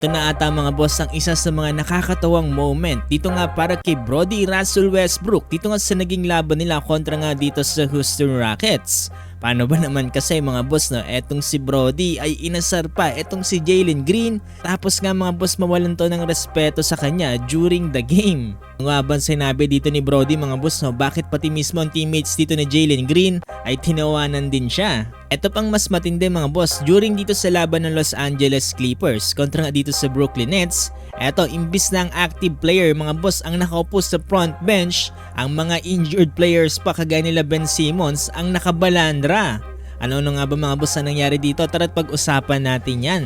Ito na ata mga boss ang isa sa mga nakakatawang moment dito nga para kay Brody Russell Westbrook dito nga sa naging laban nila kontra nga dito sa Houston Rockets. Paano ba naman kasi mga boss na etong si Brody ay inasar pa etong si Jalen Green tapos nga mga boss mawalan to ng respeto sa kanya during the game. Ang nga ba sinabi dito ni Brody mga boss no, bakit pati mismo ang teammates dito ni Jalen Green ay tinawanan din siya. Ito pang mas matindi mga boss, during dito sa laban ng Los Angeles Clippers kontra nga dito sa Brooklyn Nets, eto imbis na ang active player mga boss ang nakaupo sa front bench, ang mga injured players pa kagaya nila Ben Simmons ang nakabalandra. Ano nga ba mga boss ang nangyari dito? Tara't pag-usapan natin yan.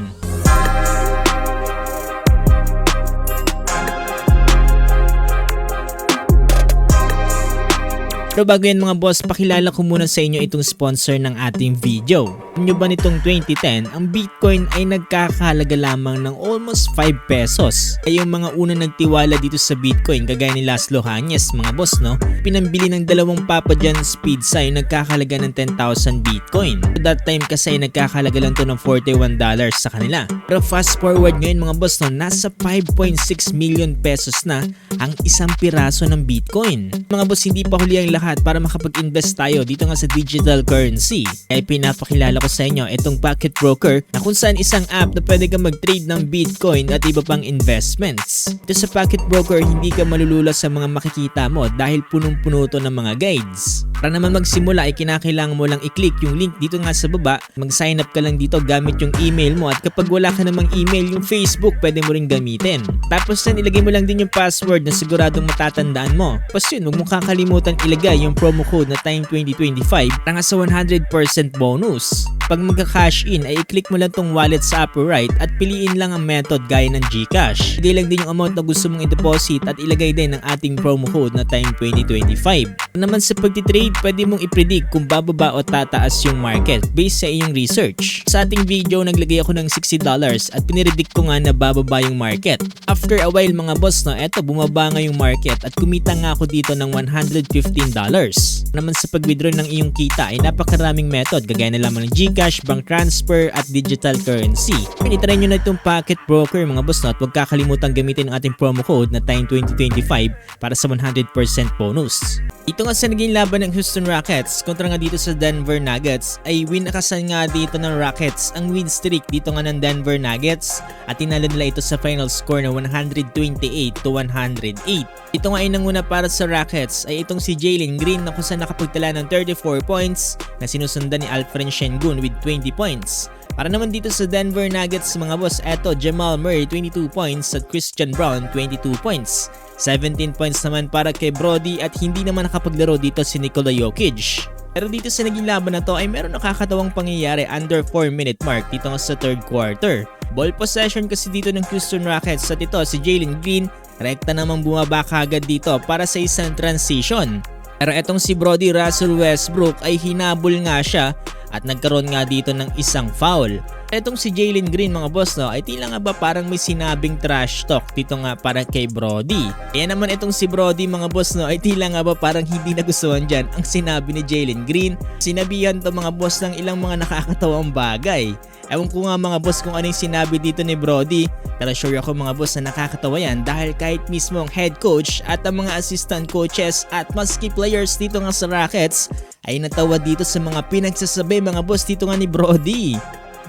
Pero bago yan mga boss, pakilala ko muna sa inyo itong sponsor ng ating video. Alam nyo ba nitong 2010, ang Bitcoin ay nagkakahalaga lamang ng almost 5 pesos. Ay yung mga unang nagtiwala dito sa Bitcoin, kagaya ni Laszlo Hanyes mga boss no, pinambili ng dalawang Papa John's pizza ay nagkakahalaga ng 10,000 Bitcoin. At that time kasi ay nagkakahalaga lang to ng $41 sa kanila. Pero fast forward ngayon mga boss no, nasa 5.6 million pesos na ang isang piraso ng Bitcoin. Mga boss, hindi pa huli ang lahat para makapag-invest tayo dito nga sa digital currency. Kaya pinapakilala ko sa inyo itong Pocket Broker na kung saan isang app na pwede kang mag-trade ng Bitcoin at iba pang investments. Ito sa Pocket Broker, hindi ka malulula sa mga makikita mo dahil punong-puno to ng mga guides. Para naman magsimula ay kinakailangan mo lang i-click yung link dito nga sa baba, mag-sign up ka lang dito gamit yung email mo at kapag wala ka namang email, yung Facebook pwede mo rin gamitin. Tapos na ilagay mo lang din yung password na siguradong matatandaan mo. Tapos yun, huwag mo kakalimutan ilagay yung promo code na TIME2025 para sa 100% bonus. Pag magka-cash in ay i-click mo lang tong wallet sa upper right at piliin lang ang method gaya ng GCash. Ilagay lang din yung amount na gusto mong i-deposit at ilagay din ang ating promo code na TIME2025. Naman sa pagtitrade, pwede mong i-predict kung bababa o tataas yung market based sa iyong research. Sa ating video, naglagay ako ng $60 at pinredict ko nga na bababa yung market. After a while mga boss no, eto bumaba nga yung market at kumita nga ako dito ng $115. Naman sa pag-withdraw ng iyong kita ay napakaraming method kagaya na lamang ng GCash, bank transfer at digital currency. Itry nyo na itong Pocket Broker mga boss no, at huwag kakalimutan gamitin ang ating promo code na TIME2025 para sa 100% bonus. Ito nga sa naging laban ng Houston Rockets kontra nga dito sa Denver Nuggets ay winakasan nga dito ng Rockets ang win streak dito nga ng Denver Nuggets at tinalo nila ito sa final score na 128-108. Ito nga ay nanguna para sa Rockets ay itong si Jalen Green na kung saan nakapagtala ng 34 points na sinusundan ni Alperen Sengun with 20 points. Para naman dito sa Denver Nuggets mga boss, eto Jamal Murray 22 points at Christian Braun 22 points. 17 points naman para kay Brody at hindi naman nakapaglaro dito si Nikola Jokic. Pero dito sa naging laban na to ay meron nakakatawang pangyayari under 4-minute mark dito nga sa third quarter. Ball possession kasi dito ng Houston Rockets at ito si Jalen Green rekta namang bumaba kagad dito para sa isang transition. Pero etong si Brody Russell Westbrook ay hinabol nga siya at nagkaroon nga dito ng isang foul. Etong si Jalen Green mga boss no, ay tila nga ba parang may sinabing trash talk dito nga para kay Brody. Kaya naman itong si Brody mga boss no, ay tila nga ba parang hindi nagustuhan dyan ang sinabi ni Jalen Green. Sinabihan to mga boss ng ilang mga nakakatawang bagay. Ewan ko nga mga boss kung ano yung sinabi dito ni Brody, pero sure ako mga boss na nakakatawa yan dahil kahit mismo ang head coach at ang mga assistant coaches at maski players dito nga sa Rockets ay natawa dito sa mga pinagsasabi mga boss dito nga ni Brody.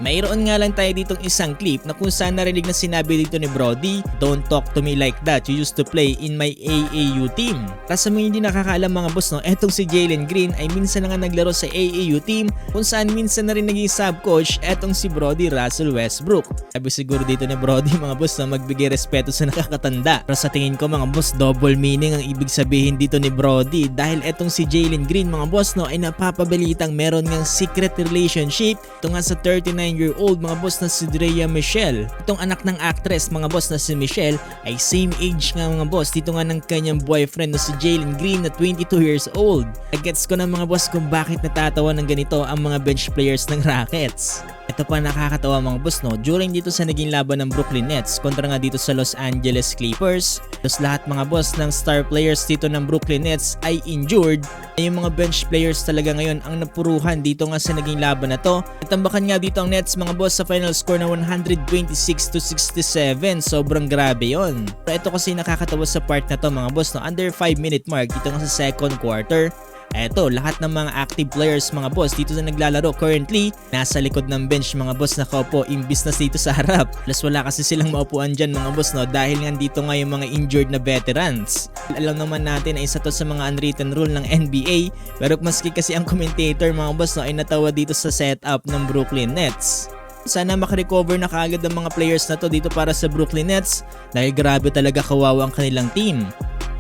Mayroon nga lang tayo ditong isang clip na kung saan narinig na sinabi dito ni Brody, "Don't talk to me like that, you used to play in my AAU team." Para sa mga hindi nakakaalam mga boss no, etong si Jalen Green ay minsan na nga naglaro sa AAU team kung saan minsan na rin naging sub coach etong si Brody Russell Westbrook. Sabi siguro dito ni Brody mga boss na magbigay respeto sa nakakatanda. Pero sa tingin ko mga boss, double meaning ang ibig sabihin dito ni Brody dahil etong si Jalen Green mga boss no ay napapabalitang meron ngang secret relationship ito nga sa 39-year-old mga boss na si Drea Michelle. Itong anak ng actress mga boss na si Michelle ay same age nga mga boss dito nga ng kanyang boyfriend na si Jalen Green na 22 years old. Gets ko na mga boss kung bakit natatawa ng ganito ang mga bench players ng Rockets. Ito pa nakakatawa mga boss no, during dito sa naging laban ng Brooklyn Nets kontra nga dito sa Los Angeles Clippers, tapos lahat mga boss ng star players dito ng Brooklyn Nets ay injured. Yung mga bench players talaga ngayon ang napuruhan dito nga sa naging laban na to. Itambakan nga dito ang Nets mga boss sa final score na 126-67. Sobrang grabe yon. Pero ito kasi nakakatawa sa part na to mga boss, no? Under 5 minute mark dito nga sa second quarter. Eto, lahat ng mga active players mga boss dito na naglalaro currently nasa likod ng bench mga boss, nakaupo imbis na dito sa harap. Plus wala kasi silang maupuan dyan mga boss, no? Dahil nga dito nga yung mga injured na veterans. Alam naman natin ay isa to sa mga unwritten rule ng NBA, pero maski kasi ang commentator mga boss, no, ay natawa dito sa setup ng Brooklyn Nets. Sana makarecover na kaagad ang mga players na to dito para sa Brooklyn Nets dahil grabe talaga kawawa ang kanilang team.